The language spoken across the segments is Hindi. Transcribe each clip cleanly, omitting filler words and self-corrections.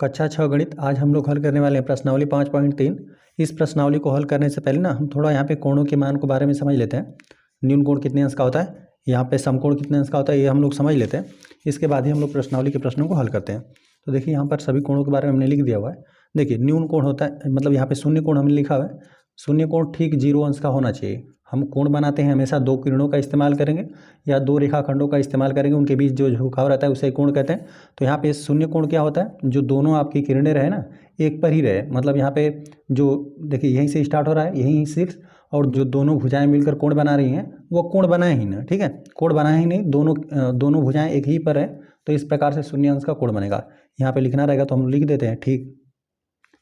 कक्षा 6 गणित। आज हम लोग हल करने वाले हैं प्रश्नावली 5.3। इस प्रश्नावली को हल करने से पहले ना हम थोड़ा यहाँ पे कोणों के मान के बारे में समझ लेते हैं। न्यून कोण कितने अंश का होता है, यहाँ पे समकोण कितने अंश का होता है, ये हम लोग समझ लेते हैं। इसके बाद ही हम लोग प्रश्नावली के प्रश्नों को हल करते हैं। तो देखिए यहाँ पर सभी कोणों के बारे में हमने लिख दिया हुआ है। देखिए न्यून कोण होता है, मतलब यहाँ पे शून्य कोण हमने लिखा हुआ है। शून्य कोण ठीक 0 अंश का होना चाहिए। हम कोण बनाते हैं हमेशा दो किरणों का इस्तेमाल करेंगे या दो रेखाखंडों का इस्तेमाल करेंगे, उनके बीच जो झुकाव रहता है उसे कोण कहते हैं। तो यहाँ पे शून्य कोण क्या होता है, जो दोनों आपकी किरणें रहे ना एक पर ही रहे, मतलब यहाँ पे जो देखिए यहीं से स्टार्ट हो रहा है, यहीं 6 और जो दोनों भुजाएं मिलकर कोण बना रही हैं वो कोण बनाए ही ना, ठीक है, कोण बनाए ही नहीं, दोनों भुजाएं एक ही पर है। तो इस प्रकार से शून्य अंश का कोण बनेगा। यहाँ पे लिखना रहेगा तो हम लिख देते हैं ठीक,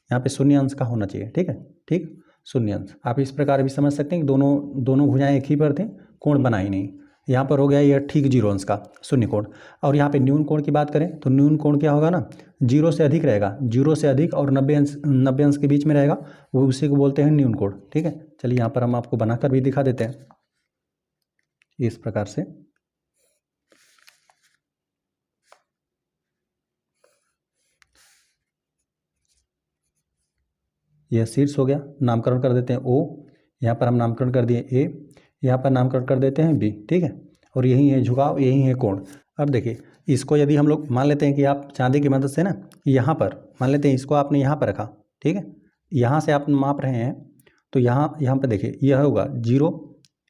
यहाँ पे शून्य अंश का होना चाहिए, ठीक है, ठीक शून्य अंश। आप इस प्रकार भी समझ सकते हैं कि दोनों भुजाएं एक ही पर थी, कोण बना ही नहीं। यहाँ पर हो गया ये ठीक 0 अंश का शून्य कोण। और यहाँ पे न्यून कोण की बात करें तो न्यून कोण क्या होगा ना, 0 से अधिक रहेगा, 0 से अधिक और 90 अंश के बीच में रहेगा, वो उसी को बोलते हैं न्यून कोण, ठीक है। चलिए यहाँ पर हम आपको बनाकर भी दिखा देते हैं इस प्रकार से। यह शीर्ष हो गया, नामकरण कर देते हैं O, यहाँ पर हम नामकरण कर दिए A, यहाँ पर नामकरण कर देते हैं B, ठीक है। और यही है झुकाव, यही है कोण। अब देखिए इसको यदि हम लोग मान लेते हैं कि आप चांदी की मदद से ना यहाँ पर मान लेते हैं, इसको आपने यहाँ पर रखा, ठीक है, यहाँ से आप माप रहे हैं तो यहाँ पर देखिए यह होगा 0,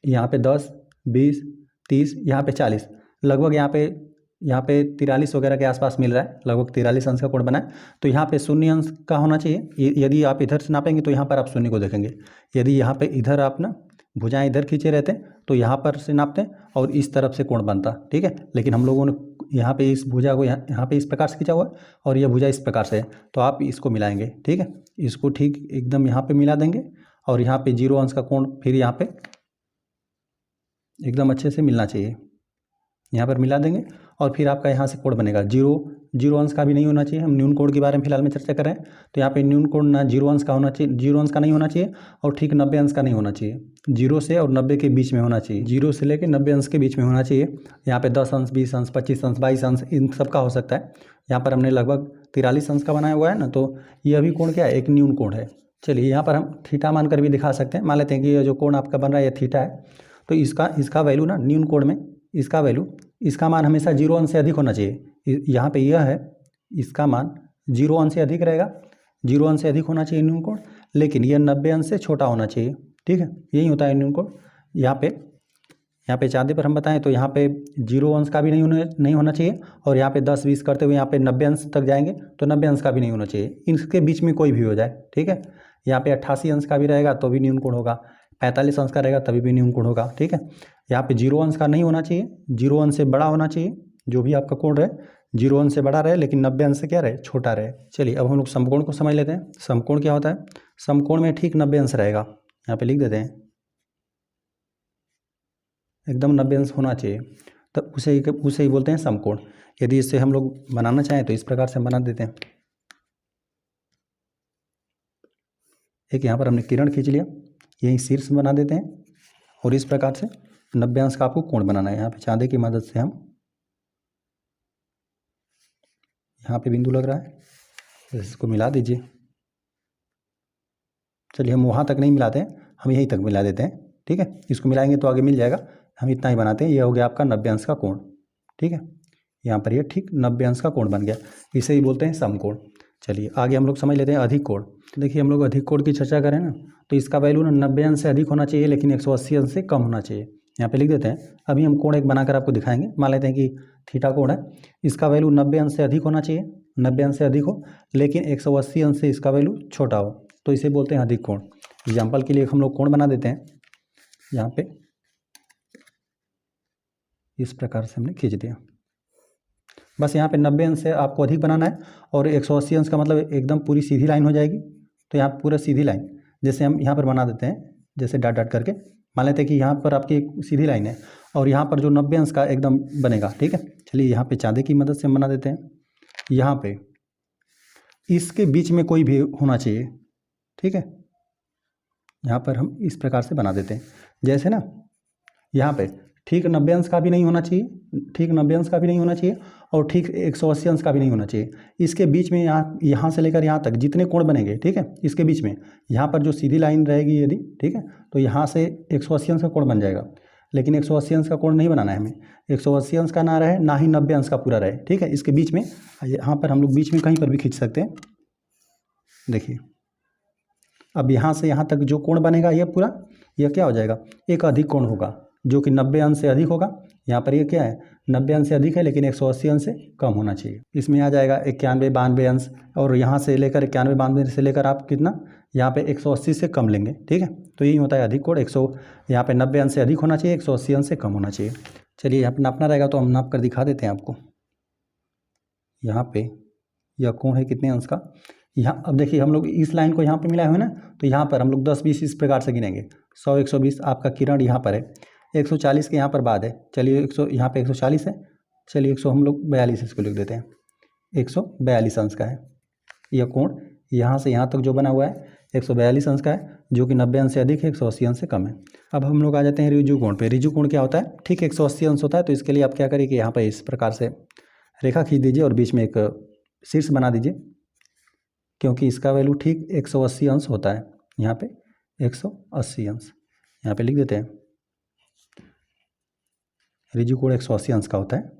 यहाँ पे 10, 20, 30, यहाँ पे 40, लगभग यहाँ पे 43 वगैरह के आसपास मिल रहा है, लगभग 43 अंश का कोण बना है। तो यहाँ पे शून्य अंश का होना चाहिए। यदि आप इधर से नापेंगे तो यहाँ पर आप शून्य को देखेंगे। यदि यहाँ पे इधर आप ना भुजाएं इधर खींचे रहते तो यहाँ पर से नापते और इस तरफ से कोण बनता, ठीक है। लेकिन हम लोगों ने यहाँ पे इस भुजा को यहाँ पे इस प्रकार से खींचा हुआ है और यह भुजा इस प्रकार से है, तो आप इसको मिलाएंगे, ठीक है, इसको ठीक एकदम यहाँ पे मिला देंगे और यहाँ पे 0 अंश का कोण फिर यहाँ पे एकदम अच्छे से मिलना चाहिए, यहाँ पर मिला देंगे और फिर आपका यहाँ से कोण बनेगा। 0 अंश का भी नहीं होना चाहिए। हम न्यून कोण के बारे में फिलहाल में चर्चा कर रहे हैं, तो यहाँ पे न्यून कोण ना 0 अंश का होना चाहिए, 0 अंश का नहीं होना चाहिए और ठीक 90 अंश का नहीं होना चाहिए, 0 से और 90 के बीच में होना चाहिए, 0 से लेकर 90 अंश के बीच में होना चाहिए। यहाँ पे 10 अंश, 20 अंश, 25 अंश, 22 अंश इन सब का हो सकता है। यहाँ पर हमने लगभग 43 अंश का बनाया हुआ है ना, तो यह भी कोण क्या है, एक न्यून कोण है। चलिए यहाँ पर हम थीटा मान कर भी दिखा सकते हैं। मान लेते हैं कि ये जो कोण आपका बन रहा है ये थीटा है, तो इसका वैल्यू ना न्यून कोण में इसका वैल्यू, इसका मान हमेशा 0 अंश से अधिक होना चाहिए। यहाँ पे यह है, इसका मान 0 अंश से अधिक रहेगा, 0 अंश से अधिक होना चाहिए न्यून कोण, लेकिन यह 90 अंश से छोटा होना चाहिए, ठीक है, यही होता है न्यून कोण। यहाँ पे चांदी पर हम बताएं तो यहाँ पे 0 अंश का भी नहीं होना चाहिए और यहाँ पे 10-20 करते हुए यहाँ पे 90 अंश तक जाएंगे तो 90 अंश का भी नहीं होना चाहिए, इनके बीच में कोई भी हो जाए, ठीक है। यहाँ पे 88 अंश का भी रहेगा तो भी न्यून कोण होगा, 45 अंश का रहेगा तभी भी न्यून कोण होगा, ठीक है। यहाँ पे 0 अंश का नहीं होना चाहिए, 0 अंश से बड़ा होना चाहिए, जो भी आपका कोण रहे 0 अंश से बड़ा रहे लेकिन 90 अंश से क्या रहे, छोटा रहे। चलिए अब हम लोग समकोण को समझ लेते हैं। समकोण क्या होता है, समकोण में ठीक 90 अंश रहेगा, यहाँ पे लिख देते हैं एकदम 90 अंश होना चाहिए, तो उसे ही बोलते हैं समकोण। यदि इससे हम लोग बनाना चाहें तो इस प्रकार से हम बना देते हैं। एक यहाँ पर हमने किरण खींच लिया, यही शीर्ष बना देते हैं और इस प्रकार से 90 अंश का आपको कोण बनाना है। यहाँ पे चांदी की मदद से हम यहाँ पे बिंदु लग रहा है, इसको मिला दीजिए। चलिए हम वहाँ तक नहीं मिलाते हैं, हम यहीं तक मिला देते हैं, ठीक है, इसको मिलाएंगे तो आगे मिल जाएगा, हम इतना ही बनाते हैं। यह हो गया आपका 90 अंश का कोण, ठीक है, यहाँ पर ये ठीक 90 अंश का कोण बन गया, इसे ही बोलते हैं समकोण। चलिए आगे हम लोग समझ लेते हैं अधिक कोण। देखिए हम लोग अधिक कोण की चर्चा करें ना तो इसका वैल्यू ना 90 अंश से अधिक होना चाहिए लेकिन 180 अंश से कम होना चाहिए। यहाँ पे लिख देते हैं, अभी हम कोण एक बनाकर आपको दिखाएंगे। मान लेते हैं कि थीटा कोण है, इसका वैल्यू 90 अंश से अधिक होना चाहिए, 90 अंश से अधिक हो लेकिन 180 अंश से इसका वैल्यू छोटा हो, तो इसे बोलते हैं अधिक कोण। एग्जाम्पल के लिए हम लोग कोण बना देते हैं, यहाँ पे इस प्रकार से हमने खींच दिया। बस यहाँ पे 90 अंश से आपको अधिक बनाना है और 180 अंश का मतलब एकदम पूरी सीधी लाइन हो जाएगी। तो यहाँ पूरा सीधी लाइन जैसे हम यहाँ पर बना देते हैं, जैसे डॉट डॉट करके मान लेते हैं कि यहाँ पर आपकी एक सीधी लाइन है और यहाँ पर जो 90 अंश का एकदम बनेगा, ठीक है। चलिए यहाँ पे चांदी की मदद से हम बना देते हैं, यहाँ पे इसके बीच में कोई भी होना चाहिए, ठीक है। यहाँ पर हम इस प्रकार से बना देते हैं, जैसे ना यहाँ पे ठीक 90 अंश का भी नहीं होना चाहिए, ठीक 90 अंश का भी नहीं होना चाहिए, और ठीक 180 अंश का भी नहीं होना चाहिए। इसके बीच में यहाँ से लेकर यहाँ तक जितने कोण बनेंगे, ठीक है, इसके बीच में यहाँ पर जो सीधी लाइन रहेगी यदि, ठीक है, तो यहाँ से 180 अंश का कोण बन जाएगा। लेकिन 180 अंश का कोण नहीं बनाना है हमें, 180 अंश का ना रहे, ना ही 90 अंश का पूरा रहे, ठीक है। इसके बीच में यहाँ पर हम लोग बीच में कहीं पर भी खींच सकते हैं। देखिए अब यहाँ से यहाँ तक जो कोण बनेगा ये पूरा, यह क्या हो जाएगा, एक अधिक कोण होगा जो कि 90 अंश से अधिक होगा। यहाँ पर ये क्या है, 90 अंश से अधिक है लेकिन 180 अंश से कम होना चाहिए। इसमें आ जाएगा 91 92 अंश, और यहाँ से लेकर 91 92 से लेकर आप कितना यहाँ पे 180 से कम लेंगे, ठीक है। तो यही होता है अधिक कोण। यहाँ पे 90 अंश से अधिक होना चाहिए, 180 अंश से कम होना चाहिए। चलिए यहाँ पर नापना रहेगा तो हम नाप कर दिखा देते हैं आपको। यहाँ पे यह कोण है कितने अंश का, यहाँ अब देखिए हम लोग इस लाइन को यहाँ पे मिलाए हुए ना, तो यहाँ पर हम लोग 10 20 इस प्रकार से गिनेंगे। 100 120 आपका किरण यहाँ पर है, 140 के यहाँ पर बाद है, चलिए 100 यहाँ पे 140 है, चलिए 100 हम लोग 42 इसको लिख देते हैं, 142 अंश का है यह कोण। यहाँ से यहाँ तक जो बना हुआ है 142 अंश का है, जो कि 90 अंश से अधिक है, 180 अंश से कम है। अब हम लोग आ जाते हैं रिजु कोण पे। रिजु कोण क्या होता है, ठीक 180 अंश होता है। तो इसके लिए आप क्या करिए कि यहाँ पर इस प्रकार से रेखा खींच दीजिए और बीच में एक शीर्ष बना दीजिए, क्योंकि इसका वैल्यू ठीक 180 अंश होता है। यहाँ पे 180 अंश यहाँ पे लिख देते हैं, रिजु कोण 180 अंश का होता है।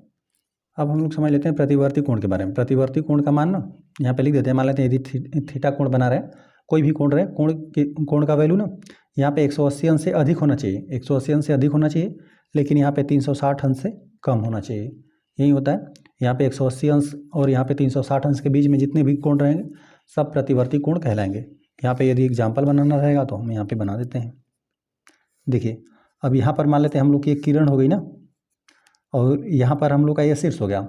अब हम लोग समझ लेते हैं प्रतिवर्ती कोण के बारे में। प्रतिवर्ती कोण का मान ना यहाँ पे लिख देते हैं। मान लेते हैं यदि थीटा कोण बना रहे, कोई भी कोण रहे, कोण का वैल्यू ना यहाँ पे 180 अंश से अधिक होना चाहिए, 180 अंश से अधिक होना चाहिए, लेकिन यहाँ पे 360 अंश से कम होना चाहिए। यही होता है, यहाँ पे 180 अंश और यहाँ पे 360 अंश के बीच में जितने भी कोण रहेंगे सब प्रतिवर्ती कोण कहलाएंगे। यहाँ पे यदि एग्जाम्पल बनाना रहेगा तो हम यहाँ पे बना देते हैं। देखिए अब यहाँ पर मान लेते हैं हम लोग की एक किरण हो गई ना, और यहाँ पर हम लोग का ये शीर्ष हो गया।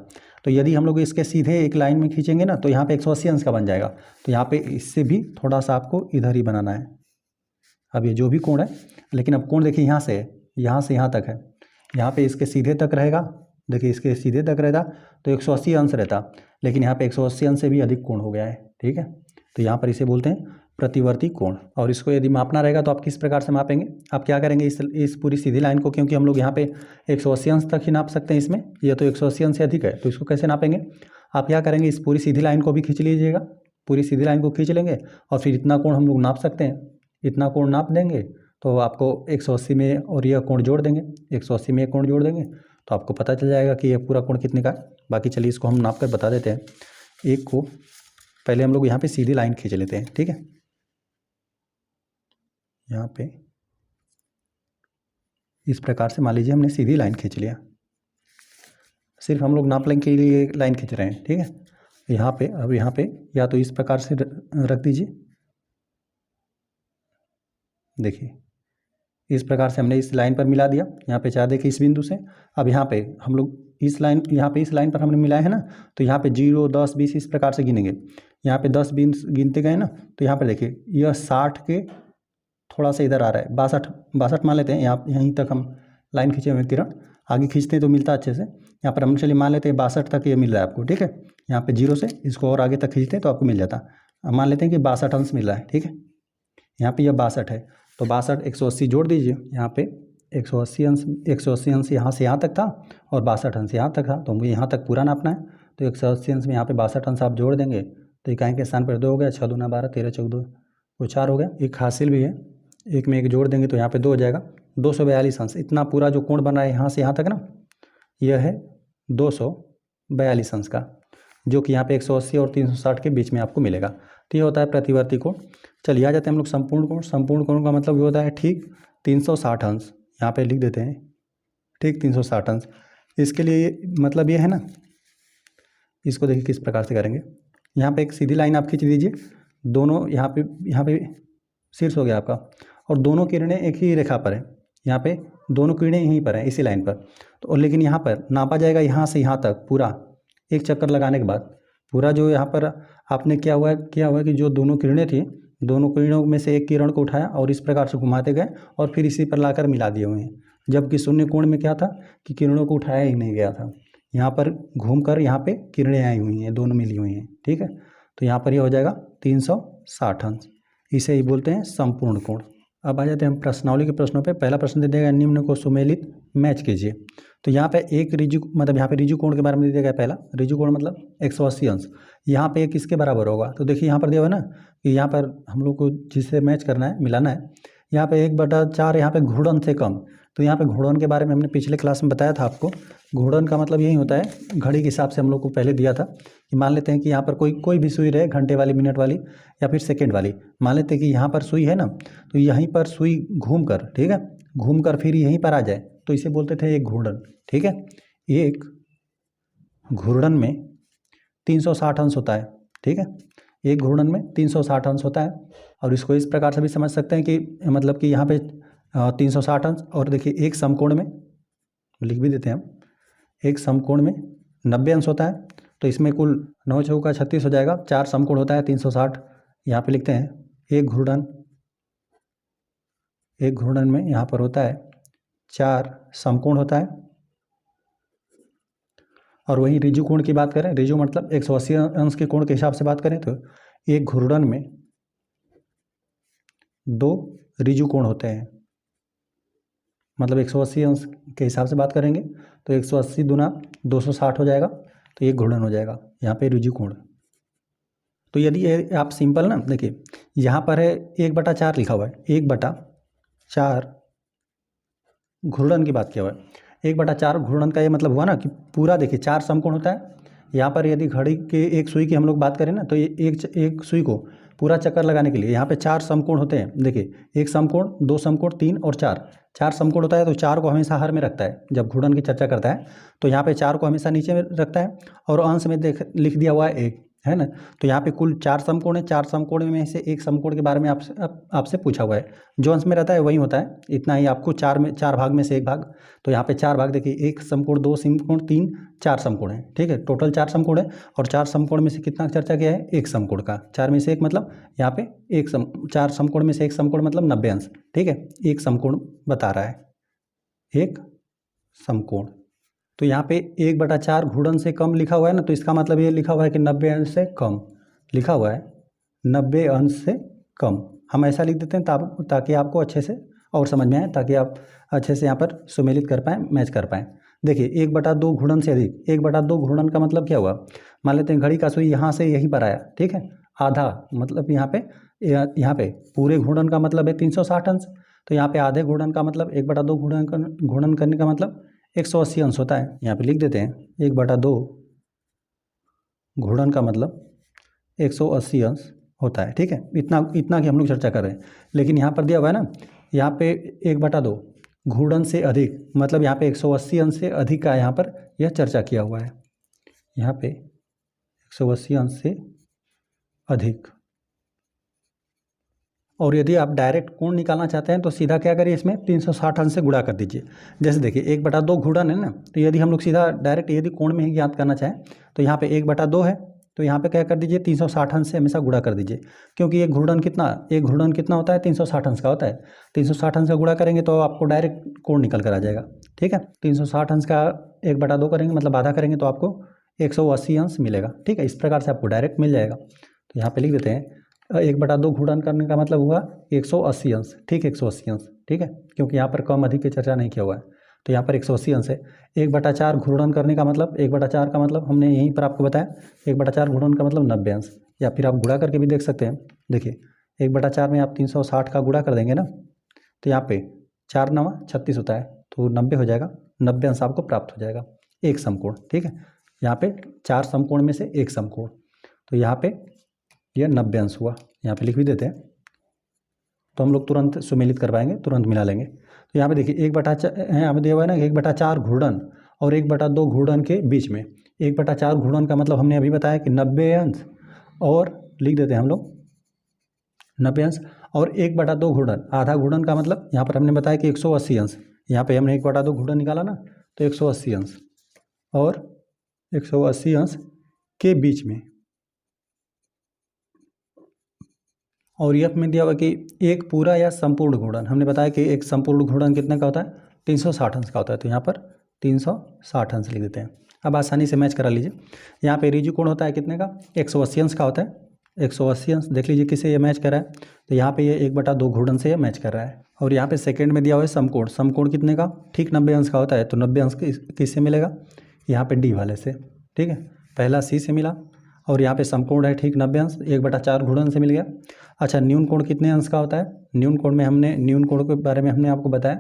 तो यदि हम लोग इसके सीधे एक लाइन में खींचेंगे ना, तो यहाँ पे 180 अंश का बन जाएगा। तो यहाँ पे इससे भी थोड़ा सा आपको इधर ही बनाना है। अब ये जो भी कोण है, लेकिन अब कोण देखिए यहाँ से यहाँ तक है, यहाँ पे इसके सीधे तक रहेगा। देखिए इसके सीधे तक रहता तो 180 अंश रहता, लेकिन यहाँ पे 180 अंश से भी अधिक कोण हो गया है, ठीक है। तो यहाँ पर इसे बोलते हैं प्रतिवर्ती कोण। और इसको यदि मापना रहेगा तो आप किस प्रकार से मापेंगे, आप क्या करेंगे, इस पूरी सीधी लाइन को, क्योंकि हम लोग यहाँ पे 180 अंश तक ही नाप सकते हैं इसमें, यह तो 180 अंश से अधिक है, तो इसको कैसे नापेंगे, आप क्या करेंगे, इस पूरी सीधी लाइन को भी खींच लीजिएगा। पूरी सीधी लाइन को खींच लेंगे और फिर इतना कोण हम लोग नाप सकते हैं, इतना कोण नाप देंगे तो आपको 180 में और यह कोण जोड़ देंगे, 180 में एक कोण जोड़ देंगे तो आपको पता चल जाएगा कि यह पूरा कोण कितने का है। बाकी चलिए इसको हम नाप कर बता देते हैं। एक को पहले हम लोग यहाँ पे सीधी लाइन खींच लेते हैं, ठीक है। यहाँ पे इस प्रकार से मान लीजिए हमने सीधी लाइन खींच लिया, सिर्फ हम लोग नापने के लिए लाइन खींच रहे हैं, ठीक है। यहाँ पे अब यहाँ पे या तो इस प्रकार से रख दीजिए, देखिए इस प्रकार से हमने इस लाइन पर मिला दिया। यहाँ पे चाह देखिए इस बिंदु से, अब यहाँ पे हम लोग इस लाइन, यहाँ पे इस लाइन पर हमने मिलाया है ना, तो यहाँ पे 0 10 20 इस प्रकार से गिनेंगे। यहाँ पे 10 20 गिनते गए ना, तो यहाँ पर देखिए यह 60 के थोड़ा सा इधर आ रहा है, 62 मान लेते हैं। यहाँ यहीं तक हम लाइन खींचे हुए किरण, आगे खींचते हैं तो मिलता अच्छे से। यहाँ पर हम चलिए मान लेते हैं 62 तक ये मिल रहा है आपको, ठीक है। यहाँ पे 0 से इसको और आगे तक खींचते हैं तो आपको मिल जाता। मान लेते हैं कि 62 अंश मिल रहा है, ठीक है। यहाँ पे यह 62 है, तो 62 180 जोड़ दीजिए। यहाँ पे 180 अंश यहाँ से यहाँ तक था और 62 अंश यहाँ तक था, तो मुझे यहाँ तक पूरा नापना है। तो 180 अंश में यहाँ पे 62 अंश आप जोड़ देंगे तो इकाई के स्थान पर 2 हो गया, 6 दूना 12 13 14 वो 4 हो गया। एक हासिल भी है, एक में एक जोड़ देंगे तो यहाँ पे 2 हो जाएगा, 242 अंश। इतना पूरा जो कोण बन रहा है यहाँ से यहाँ तक ना, यह है 242 अंश का, जो कि यहाँ पे 180 और 360 के बीच में आपको मिलेगा। तो ये होता है प्रतिवर्ती कोण। चलिए आ जाते हैं हम लोग संपूर्ण कोण। संपूर्ण कोण का मतलब ये होता है ठीक 360 अंश, यहाँ पे लिख देते हैं ठीक 360 अंश। इसके लिए मतलब ये है ना, इसको देखिए किस प्रकार से करेंगे। यहाँ पे एक सीधी लाइन आप खींच दीजिए, दोनों यहाँ पे शीर्ष हो गया आपका, और दोनों किरणें एक ही रेखा पर है। यहाँ पे दोनों किरणें यहीं पर हैं इसी लाइन पर, तो और लेकिन यहाँ पर नापा जाएगा यहाँ से यहाँ तक पूरा एक चक्कर लगाने के बाद। पूरा जो यहाँ पर आपने क्या हुआ है कि जो दोनों किरणें थी, दोनों किरणों में से एक किरण को उठाया और इस प्रकार से घुमाते गए और फिर इसी पर लाकर मिला दिए हुए हैं। जबकि शून्य कोण में क्या था कि किरणों को उठाया ही नहीं गया था, यहाँ पर घूमकर यहाँ पे किरणें आई हुई हैं, दोनों मिली हुई हैं, ठीक है। तो यहाँ पर ये हो जाएगा 360 अंश। इसे ही बोलते हैं संपूर्ण कोण। अब आ जाते हैं हम प्रश्नावली के प्रश्नों पे। पहला प्रश्न दे देगा निम्न को सुमेलित मैच कीजिए। तो यहाँ पे एक रिजु मतलब यहाँ पे रिजु कोण के बारे में दे दिया गया। पहला रिजु कोण मतलब 180 अंश। यहाँ पे किसके बराबर होगा? तो देखिए यहाँ पर दिया हुआ है ना कि यहाँ पर हम लोग को जिससे मैच करना है, मिलाना है, यहाँ पे 1/4 यहाँ पे घूर्णन से कम। तो यहाँ पे घूर्णन के बारे में हमने पिछले क्लास में बताया था आपको। घूर्णन का मतलब यही होता है, घड़ी के हिसाब से हम लोग को पहले दिया था कि मान लेते हैं कि यहाँ पर कोई भी सुई रहे, घंटे वाली, मिनट वाली या फिर सेकेंड वाली। मान लेते हैं कि यहाँ पर सुई है ना, तो यहीं पर सुई घूम कर, ठीक है, घूम कर फिर यहीं पर आ जाए, तो इसे बोलते थे एक घूर्णन। ठीक है, एक घूर्णन में 360 अंश होता है। ठीक है, एक घूर्णन में 360 अंश होता है। और इसको इस प्रकार से भी समझ सकते हैं कि मतलब कि यहाँ पे 360 अंश, और देखिए एक समकोण में लिख भी देते हैं हम, एक समकोण में 90 अंश होता है। तो इसमें कुल 9 चौका 36 हो जाएगा। 4 समकोण होता है 360। यहाँ पे लिखते हैं एक घूर्णन में यहाँ पर होता है 4 समकोण होता है। और वहीं रिजु कोण की बात करें, रिजु मतलब 180 अंश के कोण के हिसाब से बात करें, तो एक घूर्णन में 2 रिजु कोण होते हैं। मतलब 180 अंश के हिसाब से बात करेंगे तो 180 गुना 260 हो जाएगा, तो एक घूर्णन हो जाएगा यहाँ पे रिजु कोण। तो यदि आप सिंपल ना देखिए, यहाँ पर है 1/4 लिखा हुआ है, 1/4 घूर्णन की बात किया हुआ है। 1/4 घूर्णन का ये मतलब हुआ ना कि पूरा देखिए 4 समकोण होता है। यहाँ पर यदि घड़ी के एक सुई की हम लोग बात करें ना, तो ये एक सुई को पूरा चक्कर लगाने के लिए यहाँ पे 4 समकोण होते हैं। देखिए, एक समकोण, 2 समकोण, 3 और 4 समकोण होता है। तो 4 को हमेशा हर में रखता है जब घूर्णन की चर्चा करता है, तो यहाँ पे 4 को हमेशा नीचे में रखता है और अंश में लिख दिया हुआ है 1, है ना। तो यहाँ पे कुल 4 समकोण है। 4 समकोण में से एक समकोण के बारे में आपसे पूछा हुआ है, जो अंश में रहता है वही होता है। इतना ही आपको 4 भाग में से एक भाग। तो यहाँ पे 4 भाग देखिए, 1 समकोण, 2 समकोण, 3, 4 समकोण है। ठीक है, टोटल 4 समकोण है। और 4 समकोण में से कितना चर्चा किया है? एक समकोण का। 4 में से एक मतलब यहाँ पे 4 समकोण में से एक समकोण मतलब 90 अंश। ठीक है, एक समकोण बता रहा है, एक समकोण। तो यहाँ पे 1/4 घूर्णन से कम लिखा हुआ है ना, तो इसका मतलब ये लिखा हुआ है कि 90 अंश से कम लिखा हुआ है, 90 अंश से कम। हम ऐसा लिख देते हैं ताकि आपको अच्छे से और समझ में आए, ताकि आप अच्छे से यहाँ पर सुमेलित कर पाएँ, मैच कर पाएँ। देखिए, 1/2 घूर्णन से अधिक। 1/2 घूर्णन का मतलब क्या हुआ? मान लेते हैं घड़ी का सुई यहाँ से यहीं पर आया, ठीक है, आधा मतलब यहाँ पे पूरे घूर्णन का मतलब है 360 अंश। तो यहाँ पे आधे घूर्णन का मतलब 1/2 घूर्णन करने का मतलब 180 अंश होता है। यहाँ पे लिख देते हैं 1/2 घूर्णन का मतलब 180 अंश होता है। ठीक है, इतना की हम लोग चर्चा कर रहे हैं। लेकिन यहाँ पर दिया हुआ है ना, यहाँ पे 1/2 घूर्णन से अधिक, मतलब यहाँ पे 180 अंश से अधिक का यहाँ पर यह चर्चा किया हुआ है। यहाँ पे 180 अंश से अधिक। और यदि आप डायरेक्ट कोण निकालना चाहते हैं तो सीधा क्या करिए, इसमें 360 अंश से गुणा कर दीजिए। जैसे देखिए 1/2 घूर्णन है ना, तो यदि हम लोग सीधा डायरेक्ट यदि कोण में ही ज्ञात करना चाहें तो यहाँ पे 1/2 है, तो यहाँ पे क्या कर दीजिए, 360 अंश से हमेशा गुणा कर दीजिए। क्योंकि एक घूर्णन कितना होता है? 360 अंश का होता है। 360 अंश का गुणा करेंगे तो आपको डायरेक्ट कोण निकल कर आ जाएगा। ठीक है, 360 अंश का 1/2 करेंगे मतलब आधा करेंगे तो आपको 180 अंश मिलेगा। ठीक है, इस प्रकार से आपको डायरेक्ट मिल जाएगा। तो यहाँ पे लिख देते हैं 1/2 घूर्णन करने का मतलब हुआ 180 अंश। ठीक है, 180 अंश। ठीक है, क्योंकि यहाँ पर कम अधिक की चर्चा नहीं किया हुआ है, तो यहाँ पर 180 अंश है। 1/4 घूर्णन करने का मतलब, 1/4 का मतलब हमने यहीं पर आपको बताया, 1/4 घूर्णन का मतलब 90 अंश। या फिर आप गुणा करके भी देख सकते हैं। देखिए 1/4 में आप 360 का गुणा कर देंगे ना, तो यहाँ पे 4 9 36 होता है, तो 90 हो जाएगा। 90 अंश आपको प्राप्त हो जाएगा, एक समकोण। ठीक है, यहाँ पे 4 समकोण में से एक समकोण, तो यहाँ पे यह 90 अंश हुआ। यहाँ पे लिख भी देते हैं, तो हम लोग तुरंत सुमेलित कर पाएंगे, तुरंत मिला लेंगे। तो यहाँ पे देखिए 1/4 यहाँ पे दिया हुआ है ना, 1/4 घूर्णन और 1/2 घूर्णन के बीच में। 1/4 घूर्णन का मतलब हमने अभी बताया कि 90 अंश, और लिख देते हैं हम लोग 90 अंश। और 1/2 घूर्णन, आधा घूर्णन का मतलब यहाँ पर हमने बताया कि 180 अंश। यहाँ पे हमने 1/2 घूर्णन निकाला ना, तो 180 अंश और 180 अंश के बीच में। और यह में दिया हुआ कि एक पूरा या संपूर्ण घूर्णन, हमने बताया कि एक संपूर्ण घूर्णन कितने का होता है? 360 अंश का होता है। तो यहाँ पर 360 अंश लिख देते हैं। अब आसानी से मैच करा लीजिए। यहाँ पे रिजु कोण होता है कितने का? 180 अंश का होता है। 180 अंश देख लीजिए किससे ये मैच कर रहा है, तो यहाँ पे ये 1/2 घूर्णन से ये मैच कर रहा है। और यहाँ पे सेकंड में दिया हुआ है समकोण, समकोण कितने का, ठीक 90 अंश का होता है, तो 90 अंश किससे मिलेगा, यहाँ पे डी वाले से, ठीक है। पहला सी से मिला, और यहाँ पे समकोण है ठीक 90 अंश, 1/4 घूर्णन से मिल गया। अच्छा, न्यून कोण कितने अंश का होता है, न्यून कोण में हमने न्यून कोण के बारे में हमने आपको बताया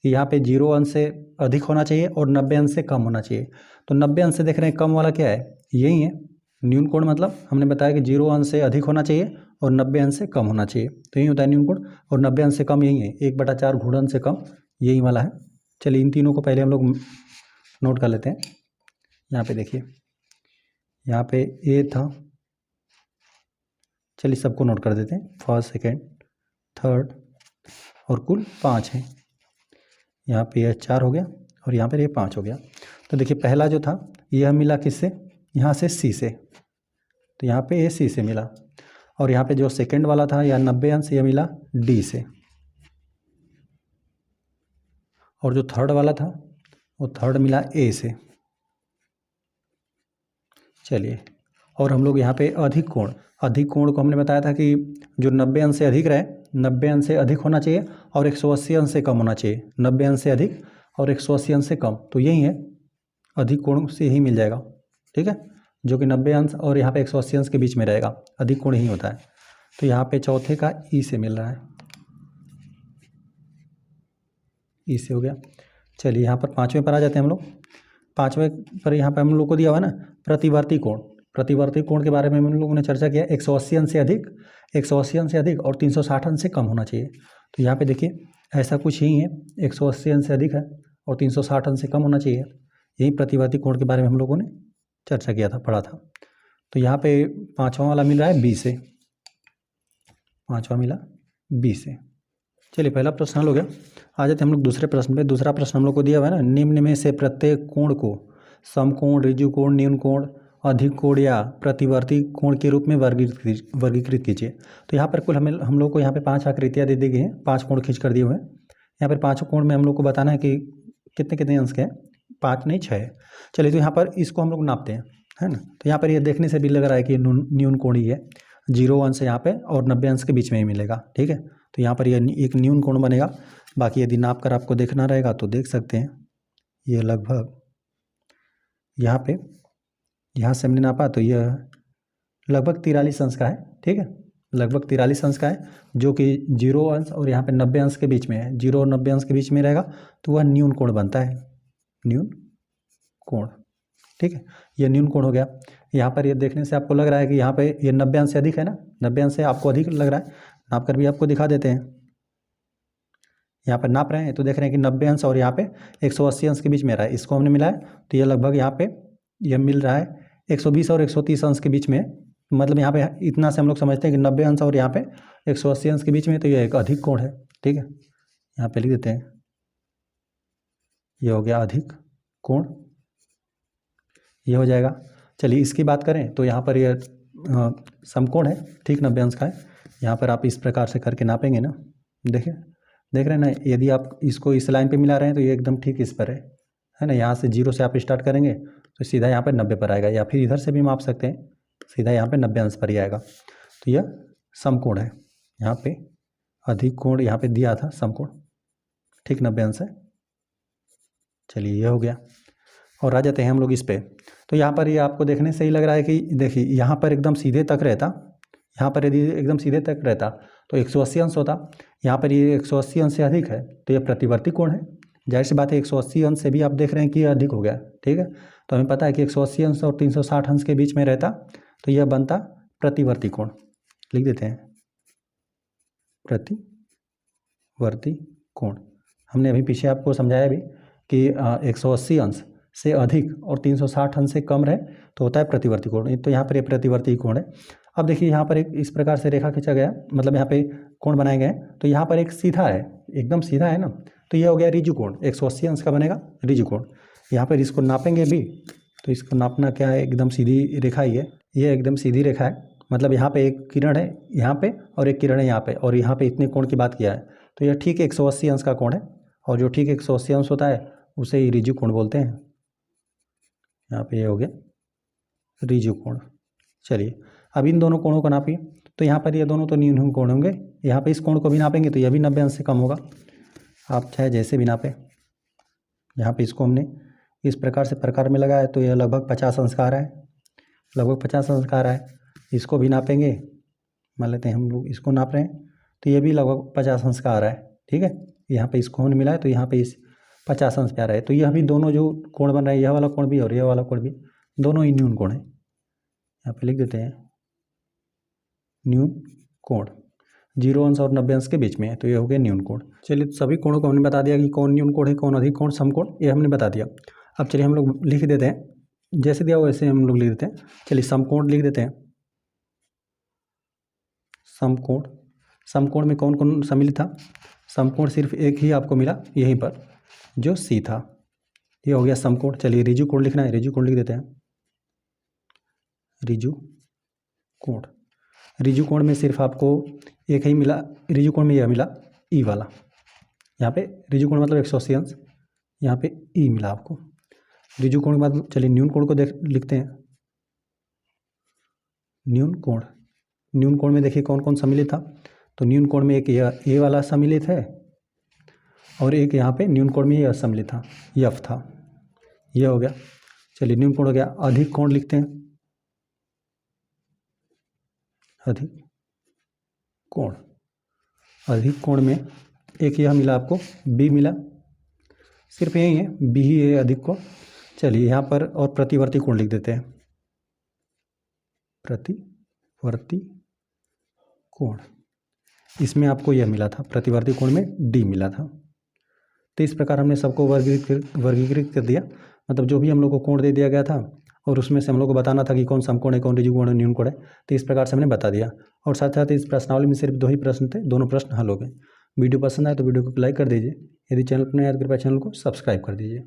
कि यहाँ पे 0 अंश से अधिक होना चाहिए और 90 अंश से कम होना चाहिए। तो 90 अंश से देख रहे हैं कम वाला क्या है, यही है न्यून कोण, मतलब हमने बताया कि 0 अंश से अधिक होना चाहिए और 90 अंश से कम होना चाहिए, तो यही होता है न्यून कोण। और 90 अंश से कम यही है, 1/4 घूर्णन से कम यही वाला है। चलिए इन तीनों को पहले हम लोग नोट कर लेते हैं। यहाँ पे देखिए, यहाँ पे ए था, चलिए सबको नोट कर देते हैं, फर्स्ट सेकेंड थर्ड, और कुल 5 है। यहाँ पे यह 4 हो गया और यहाँ पर ये 5 हो गया। तो देखिए पहला जो था यह मिला किससे, यहाँ से सी से, तो यहाँ पे ए सी से मिला। और यहाँ पे जो सेकंड वाला था यह 90 अंश, यह मिला डी से। और जो थर्ड वाला था वो थर्ड मिला ए से। चलिए, और हम लोग यहाँ पे अधिक कोण, अधिक कोण को हमने बताया था कि जो 90 अंश से अधिक रहे, 90 अंश से अधिक होना चाहिए और 180 अंश से कम होना चाहिए, 90 अंश से अधिक और 180 अंश से कम, तो यही है अधिक कोण से ही मिल जाएगा, ठीक है, जो कि 90 अंश और यहाँ पे 180 अंश के बीच में रहेगा, अधिक कोण ही होता है। तो यहाँ पे चौथे का ई से मिल रहा है, ई से हो गया। चलिए यहाँ पर पाँचवें पर आ जाते हैं हम लोग। पाँचवें पर यहाँ पर हम लोग को दिया हुआ है ना प्रतिवर्ती कोण, प्रतिवर्ती कोण के बारे में हम लोगों ने चर्चा किया, 180 अंश से अधिक, 180 अंश से अधिक और 360 अंश से कम होना चाहिए। तो यहाँ पे देखिए ऐसा कुछ ही है, 180 अंश से अधिक है और 360 अंश से कम होना चाहिए, यही प्रतिवर्ती कोण के बारे में हम लोगों ने चर्चा किया था, पढ़ा था। तो यहाँ पे पाँचवा वाला मिल रहा है बी से, पाँचवा मिला बी से। चलिए पहला प्रश्न हल हो गया। आ जाते हम लोग दूसरे प्रश्न पे। दूसरा प्रश्न हम लोग को दिया हुआ है ना, निम्न में से प्रत्येक कोण को समकोण, ऋजु कोण, न्यून कोण, अधिक कोण या प्रतिवर्ती कोण के रूप में वर्गीकृत कीजिए। तो यहाँ पर कुल हम लोग को यहाँ पे 5 आकृतियाँ दे दी गई हैं, 5 कोण खींच कर दिए हुए हैं। यहाँ पर 5 कोण में हम लोग को बताना है कि कितने कितने अंश के हैं, 5 नहीं 6 है। चलिए तो यहाँ पर इसको हम लोग नापते हैं, है ना। तो यहाँ पर ये देखने से भी लग रहा है कि न्यून कोण ही है, 0 अंश यहाँ पे और 90 अंश के बीच में ही मिलेगा, ठीक है। तो यहाँ पर ये एक न्यून कोण बनेगा। बाकी यदि नाप कर आपको देखना रहेगा तो देख सकते हैं, ये लगभग यहाँ पे, यहाँ से हमने नापा तो यह लगभग 43 अंश का है, ठीक है, लगभग 43 अंश का है, जो कि 0 अंश और यहाँ पे 90 अंश के बीच में है, 0 और 90 अंश के बीच में रहेगा, तो वह न्यून कोण बनता है, न्यून कोण, ठीक है। यह न्यून कोण हो गया। यहाँ पर ये देखने से आपको लग रहा है कि यहाँ पे ये 90 अंश से अधिक है ना, 90 अंश से आपको अधिक लग रहा है, नाप कर भी आपको दिखा देते हैं। यहाँ पर नाप रहे हैं तो देख रहे हैं कि 90 अंश और यहाँ पे 180 अंश के बीच में रहा है, इसको हमने मिलाया तो ये लगभग यहाँ पे यह मिल रहा है 120 और 130 अंश के बीच में, मतलब यहाँ पे इतना से हम लोग समझते हैं कि 90 अंश और यहाँ पे 180 अंश के बीच में, तो यह एक अधिक कोण है, ठीक है। यहाँ पे लिख देते हैं, यह हो गया अधिक कोण, ये हो जाएगा। चलिए इसकी बात करें तो यहाँ पर यह समकोण है, ठीक 90 अंश का है। यहाँ पर आप इस प्रकार से करके नापेंगे ना, देखिए देख रहे हैं ना, यदि आप इसको इस लाइन पे मिला रहे हैं तो ये एकदम ठीक इस पर है ना। यहाँ से 0 से आप स्टार्ट करेंगे तो सीधा यहाँ पर 90 पर आएगा, या फिर इधर से भी माप सकते हैं, सीधा यहाँ पे 90 अंश पर ही आएगा। तो यह समकोण है, यहाँ पे अधिक कोण यहाँ पे दिया था समकोण, ठीक 90 अंश है। चलिए ये हो गया। और आ जाते हैं हम लोग इस पे। तो यहाँ पर ये आपको देखने से ही लग रहा है कि देखिए यहाँ पर एकदम सीधे तक रहता, यहाँ पर यदि एकदम सीधे तक रहता तो 180 अंश होता, यहाँ पर ये 180 अंश से अधिक है तो ये प्रतिवर्ती कोण है। जाहिर सी बात है 180 अंश से भी आप देख रहे हैं कि ये अधिक हो गया, ठीक है। तो हमें पता है कि 180 अंश और 360 अंश के बीच में रहता तो यह बनता प्रतिवर्ती कोण, लिख देते हैं प्रतिवर्ती कोण। हमने अभी पीछे आपको समझाया भी कि 180 अंश से अधिक और 360 अंश से कम रहे तो होता है प्रतिवर्ती कोण, तो यहाँ पर ये प्रतिवर्ती कोण है। अब देखिए यहाँ पर एक इस प्रकार से रेखा खींचा गया, मतलब यहाँ पे कोण बनाए गए, तो यहाँ पर एक सीधा है, एकदम सीधा है ना, तो ये हो गया ऋजु कोण, 180 अंश का बनेगा ऋजु कोण। यहाँ पर इसको नापेंगे भी तो इसको नापना क्या है, एकदम सीधी रेखा ही है, ये एकदम सीधी रेखा है, मतलब यहाँ पे एक किरण है यहाँ पे और एक किरण है यहाँ पे, और यहाँ पे इतने कोण की बात किया है, तो यह ठीक 180 अंश का कोण है, और जो ठीक 180 अंश होता है उसे ही ऋजु कोण बोलते हैं। यहाँ पे ये हो गया ऋजु कोण। चलिए अब इन दोनों कोणों को नापिए, तो यहाँ पर ये दोनों तो न्यून कोण होंगे, यहाँ पे इस कोण को भी नापेंगे तो यह भी 90 अंश से कम होगा। आप चाहे जैसे भी नापें, यहाँ पे इसको हमने इस प्रकार से प्रकार में लगाया तो यह लगभग 50 अंश का आ रहा है, लगभग 50 अंश का आ रहा है। इसको भी नापेंगे, मान लेते हैं हम लोग इसको नाप रहे हैं तो ये भी लगभग 50 अंश का आ रहा है, ठीक है। यहाँ पे इस कोण मिला है तो यहाँ पे इस 50 अंश पे आ रहा है, तो यह भी दोनों जो कोण बन रहा है, यह वाला कोण भी और यह वाला कोण भी, दोनों ही न्यून कोण है। यहाँ पे लिख देते हैं न्यून कोण, 0 अंश और 90 अंश के बीच में है, तो ये हो गया न्यून कोण। चलिए, तो सभी कोणों को हमने बता दिया कि कौन न्यून कोण है, कौन अधिक कोण, समकोण, ये हमने बता दिया। अब चलिए हम लोग लिख देते हैं, जैसे दिया वैसे हम लोग लिख देते हैं। चलिए समकोण लिख देते हैं। समकोण, समकोण में कौन कौन सम्मिलित था? समकोण सिर्फ एक ही आपको मिला यहीं पर, जो सी था, ये हो गया समकोण। चलिए ऋजु कोण लिखना है, ऋजु कोण लिख देते हैं। ऋजु कोण, ऋजु कोण में सिर्फ आपको एक ही मिला, ऋजु कोण में यह मिला ई वाला, यहाँ पे ऋजु कोण मतलब 180 अंश, यहाँ पे ई मिला आपको ऋजु कोण के बाद। चलिए न्यून कोण को लिखते हैं। न्यून कोण, न्यून कोण में देखिए कौन कौन सम्मिलित था, तो न्यून कोण में एक यह ए वाला सम्मिलित है और एक यहाँ पे न्यून कोण में यह सम्मिलित था, यफ था, यह हो गया। चलिए न्यून कोण हो गया। अधिक कोण लिखते हैं, अधिक कोण, अधिक कोण में एक यह मिला आपको बी मिला, सिर्फ यही है, बी ही है अधिक कोण। चलिए यहाँ पर और प्रतिवर्ती कोण लिख देते हैं, प्रतिवर्ती कोण, इसमें आपको यह मिला था, प्रतिवर्ती कोण में डी मिला था। तो इस प्रकार हमने सबको वर्गीकृत कर दिया, मतलब जो भी हम लोग को कोण दे दिया गया था और उसमें से हम लोग को बताना था कि कौन समकोण है, कौन ऋजु कोण है, न्यून कोण है, तो इस प्रकार से हमने बता दिया। और साथ साथ इस प्रश्नावली में सिर्फ 2 ही प्रश्न थे, दोनों प्रश्न हल हो गए। वीडियो पसंद आए तो वीडियो को लाइक कर दीजिए, यदि चैनल पर नए हैं तो कृपया चैनल को सब्सक्राइब कर दीजिए।